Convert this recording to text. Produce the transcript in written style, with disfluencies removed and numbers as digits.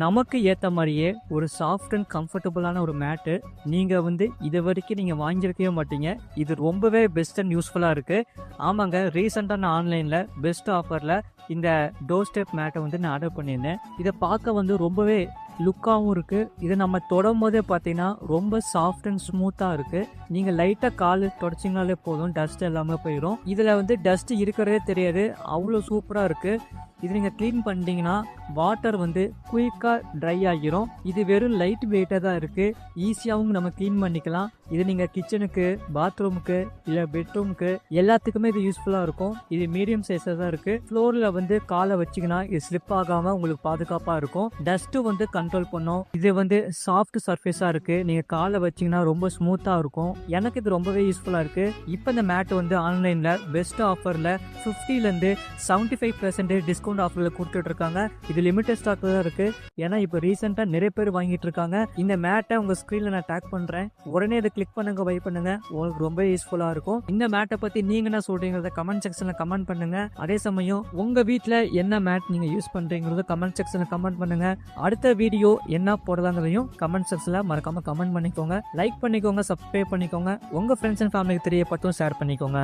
நமக்கு ஏற்ற மாதிரியே ஒரு சாஃப்ட் அண்ட் கம்ஃபர்டபுளான ஒரு மேட்டு நீங்கள் இது வரைக்கும் நீங்கள் வாங்கியிருக்கவே மாட்டீங்க. இது ரொம்பவே பெஸ்ட் அண்ட் யூஸ்ஃபுல்லாக இருக்குது. ஆமாங்க, ரீசெண்டாக நான் ஆன்லைனில் பெஸ்ட் ஆஃபரில் இந்த டோர் ஸ்டெப் மேட்டை நான் ஆர்டர் பண்ணியிருந்தேன். இதை பார்க்க ரொம்பவே லுக்காகவும் இருக்குது. இதை நம்ம தொடும் போதே பார்த்தீங்கன்னா ரொம்ப சாஃப்ட் அண்ட் ஸ்மூத்தாக இருக்குது. நீங்கள் லைட்டாக கால் தொடச்சிங்கனாலே போதும், டஸ்ட் எல்லாமே போயிடும். இதில் டஸ்ட் இருக்கிறதே தெரியாது, அவ்வளோ சூப்பராக இருக்குது. இது நீங்கள் க்ளீன் பண்ணிட்டீங்கன்னா வாட்டர் குயிக்காக ட்ரை ஆகிரும். இது வெறும் லைட் வெயிட்டாக தான் இருக்குது, ஈஸியாகவும் நம்ம க்ளீன் பண்ணிக்கலாம். இது நீங்கள் கிச்சனுக்கு, பாத்ரூமுக்கு, இல்லை பெட்ரூமுக்கு எல்லாத்துக்குமே இது யூஸ்ஃபுல்லாக இருக்கும். இது மீடியம் சைஸாக தான் இருக்குது. ஃப்ளோரில் காலை வச்சிங்கன்னா இது ஸ்லிப் ஆகாமல் உங்களுக்கு பாதுகாப்பாக இருக்கும். டஸ்ட்டு கண்ட்ரோல் பண்ணும். இது சாஃப்ட் சர்ஃபேஸாக இருக்குது. நீங்கள் காலை வச்சிங்கன்னா ரொம்ப ஸ்மூத்தாக இருக்கும். எனக்கு இது ரொம்பவே யூஸ்ஃபுல்லாக இருக்குது. இப்போ இந்த மேட்டு ஆன்லைனில் பெஸ்ட் ஆஃபரில் 50% 75% டிஸ்கவுண்ட் ஆஃபரில் கொடுத்துட்ருக்காங்க. இது லிமிட்டட் ஸ்டாக்கில் தான் இருக்குது. ஏன்னா இப்போ ரீசெண்டாக நிறைய பேர் வாங்கிட்டு இருக்காங்க. இந்த மேட்டை உங்கள் ஸ்க்ரீனில் நான் டேக் பண்ணுறேன், உடனே இதை கிளிக் பண்ணுங்க, பை பண்ணுங்க. உங்களுக்கு ரொம்ப யூஸ்ஃபுல்லாக இருக்கும். இந்த மேட்டை பற்றி நீங்கள் என்ன சொல்கிறீங்கிறத கமெண்ட் செக்ஷனில் கமெண்ட் பண்ணுங்க. அதே சமயம் உங்கள் வீட்டில் என்ன மேட் நீங்கள் யூஸ் பண்ணுறீங்கிறத கமெண்ட் செக்ஷனில் கமெண்ட் பண்ணுங்க. அடுத்த வீடியோ என்ன போடலாங்கிறதையும் கமெண்ட் செக்ஷனில் மறக்காமல் கமெண்ட் பண்ணிக்கோங்க. லைக் பண்ணிக்கோங்க, சப்ஸ்கிரைப் பண்ணிக்கோங்க. உங்கள் ஃப்ரெண்ட்ஸ் அண்ட் ஃபேமிலிக்கு தெரியப்பட்டும் ஷேர் பண்ணிக்கோங்க.